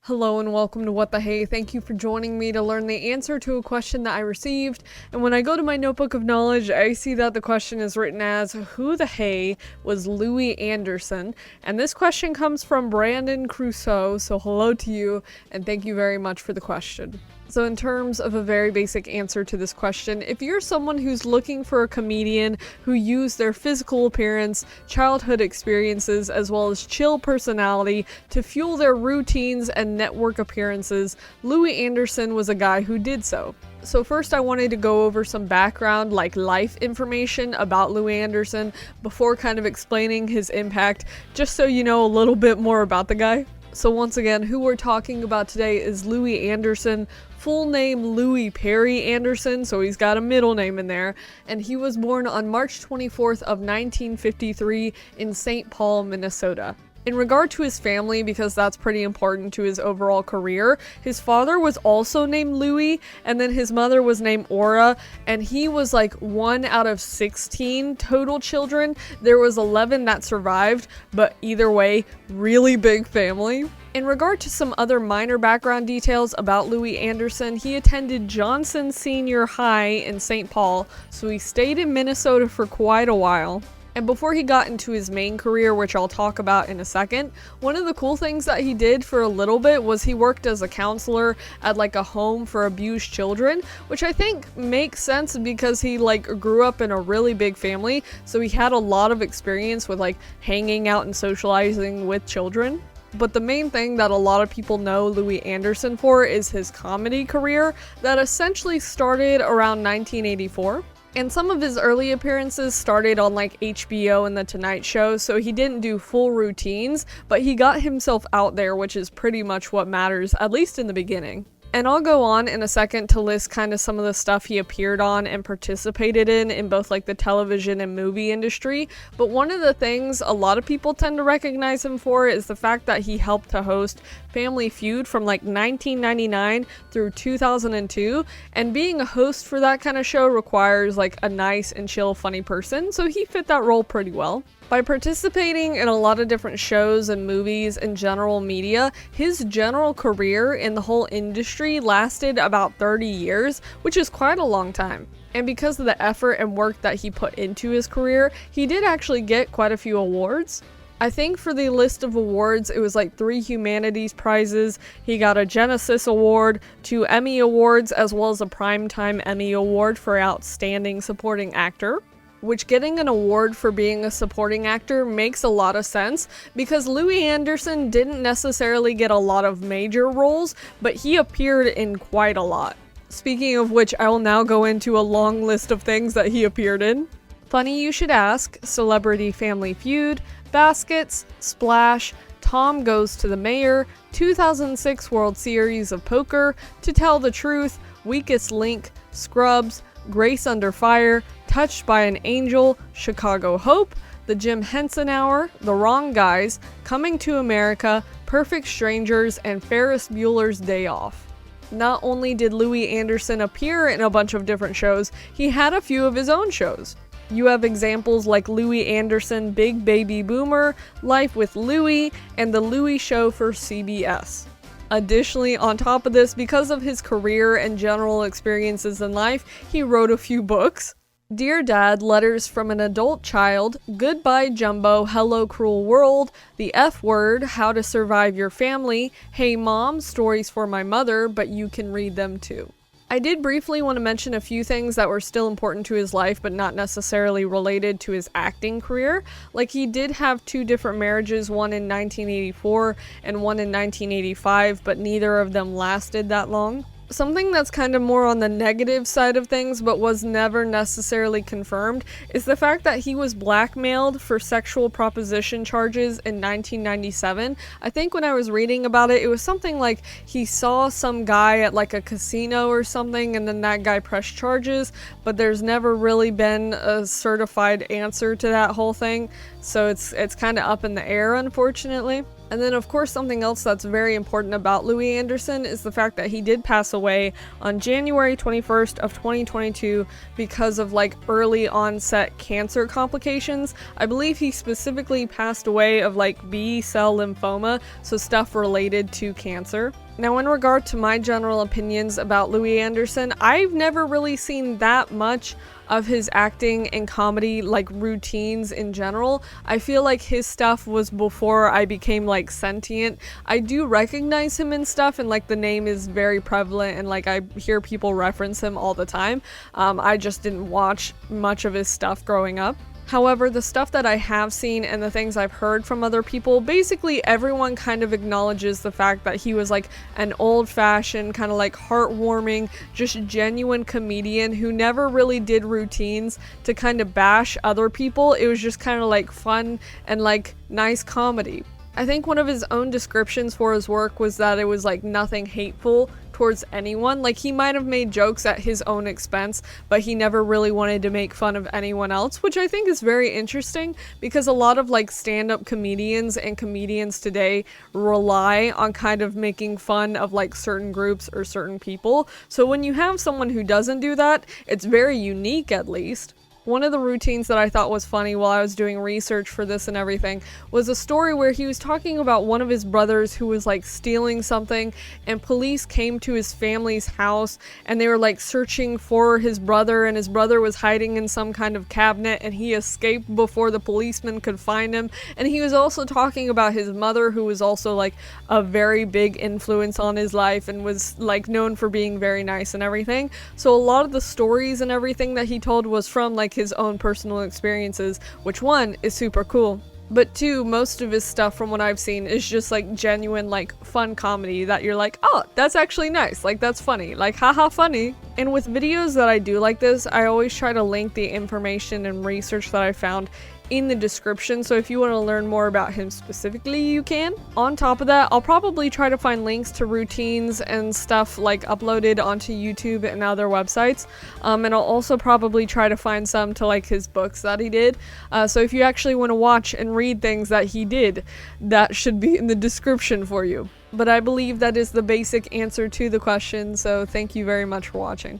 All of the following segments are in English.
Hello and welcome to What the Hey. Thank you for joining me to learn the answer to a question that I received. And when I go to my notebook of knowledge, I see that the question is written as, who the hey was Louis Anderson? And this question comes from Brandon Crusoe, so hello to you, and thank you very much for the question. So in terms of a very basic answer to this question, if you're someone who's looking for a comedian who used their physical appearance, childhood experiences, as well as chill personality to fuel their routines and network appearances, Louis Anderson was a guy who did so. So first I wanted to go over some background, like life information about Louis Anderson before kind of explaining his impact, just so you know a little bit more about the guy. So once again, who we're talking about today is Louis Anderson, full name Louis Perry Anderson, so he's got a middle name in there, and he was born on March 24th of 1953 in St. Paul, Minnesota. In regard to his family, because that's pretty important to his overall career, his father was also named Louis, and then his mother was named Aura, and he was like one out of 16 total children. There was 11 that survived, but either way, really big family. In regard to some other minor background details about Louis Anderson, he attended Johnson Senior High in St. Paul, so he stayed in Minnesota for quite a while. And before he got into his main career, which I'll talk about in a second, one of the cool things that he did for a little bit was he worked as a counselor at like a home for abused children, which I think makes sense because he grew up in a really big family, so he had a lot of experience with hanging out and socializing with children. But the main thing that a lot of people know Louis Anderson for is his comedy career that essentially started around 1984. And some of his early appearances started on HBO and The Tonight Show, so he didn't do full routines, but he got himself out there, which is pretty much what matters, at least in the beginning. And I'll go on in a second to list kind of some of the stuff he appeared on and participated in both the television and movie industry. But one of the things a lot of people tend to recognize him for is the fact that he helped to host Family Feud from 1999 through 2002. And being a host for that kind of show requires a nice and chill, funny person, so he fit that role pretty well. By participating in a lot of different shows and movies and general media, his general career in the whole industry lasted about 30 years, which is quite a long time. And because of the effort and work that he put into his career, he did actually get quite a few awards. I think for the list of awards, it was 3 humanities prizes. He got a Genesis Award, 2 Emmy Awards, as well as a Primetime Emmy Award for Outstanding Supporting Actor. Which getting an award for being a supporting actor makes a lot of sense because Louis Anderson didn't necessarily get a lot of major roles, but he appeared in quite a lot. Speaking of which, I will now go into a long list of things that he appeared in. Funny You Should Ask, Celebrity Family Feud, Baskets, Splash, Tom Goes to the Mayor, 2006 World Series of Poker, To Tell the Truth, Weakest Link, Scrubs, Grace Under Fire, Touched by an Angel, Chicago Hope, The Jim Henson Hour, The Wrong Guys, Coming to America, Perfect Strangers, and Ferris Bueller's Day Off. Not only did Louis Anderson appear in a bunch of different shows, he had a few of his own shows. You have examples like Louis Anderson, Big Baby Boomer, Life with Louis, and The Louis Show for CBS. Additionally, on top of this, because of his career and general experiences in life, he wrote a few books. Dear Dad, Letters from an Adult Child, Goodbye Jumbo, Hello Cruel World, The F Word, How to Survive Your Family, Hey Mom, Stories for My Mother, but you can read them too. I did briefly want to mention a few things that were still important to his life but not necessarily related to his acting career. He did have 2 different marriages, one in 1984 and one in 1985, but neither of them lasted that long. Something that's kind of more on the negative side of things but was never necessarily confirmed is the fact that he was blackmailed for sexual proposition charges in 1997. I think when I was reading about it, it was something like he saw some guy at a casino or something and then that guy pressed charges, but there's never really been a certified answer to that whole thing, so it's kind of up in the air, unfortunately. And then of course something else that's very important about Louis Anderson is the fact that he did pass away on January 21st of 2022 because of like early onset cancer complications. I believe he specifically passed away of like B-cell lymphoma, so stuff related to cancer. Now in regard to my general opinions about Louis Anderson, I've never really seen that much of his acting and comedy like routines in general. I feel like his stuff was before I became like sentient. I do recognize him and stuff, and like the name is very prevalent, and like I hear people reference him all the time. I just didn't watch much of his stuff growing up. However, the stuff that I have seen and the things I've heard from other people, basically everyone kind of acknowledges the fact that he was like an old-fashioned, kind of like heartwarming, just genuine comedian who never really did routines to kind of bash other people. It was just kind of like fun and like nice comedy. I think one of his own descriptions for his work was that it was like nothing hateful towards anyone. Like he might have made jokes at his own expense, but he never really wanted to make fun of anyone else, which I think is very interesting because a lot of like stand-up comedians and comedians today rely on kind of making fun of like certain groups or certain people. So when you have someone who doesn't do that, it's very unique at least. One of the routines that I thought was funny while I was doing research for this and everything was a story where he was talking about one of his brothers who was like stealing something, and police came to his family's house and they were like searching for his brother, and his brother was hiding in some kind of cabinet and he escaped before the policeman could find him. And he was also talking about his mother, who was also like a very big influence on his life and was like known for being very nice and everything. So a lot of the stories and everything that he told was from like his own personal experiences, which one is super cool. But two, most of his stuff from what I've seen is just like genuine like fun comedy that you're like, oh, that's actually nice, like that's funny, like haha funny. And with videos that I do like this, I always try to link the information and research that I found in the description, so if you want to learn more about him specifically, you can. On top of that, I'll probably try to find links to routines and stuff like uploaded onto YouTube and other websites, and I'll also probably try to find some to like his books that he did. So if you actually want to watch and read things that he did, that should be in the description for you. But I believe that is the basic answer to the question, so thank you very much for watching.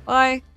Bye!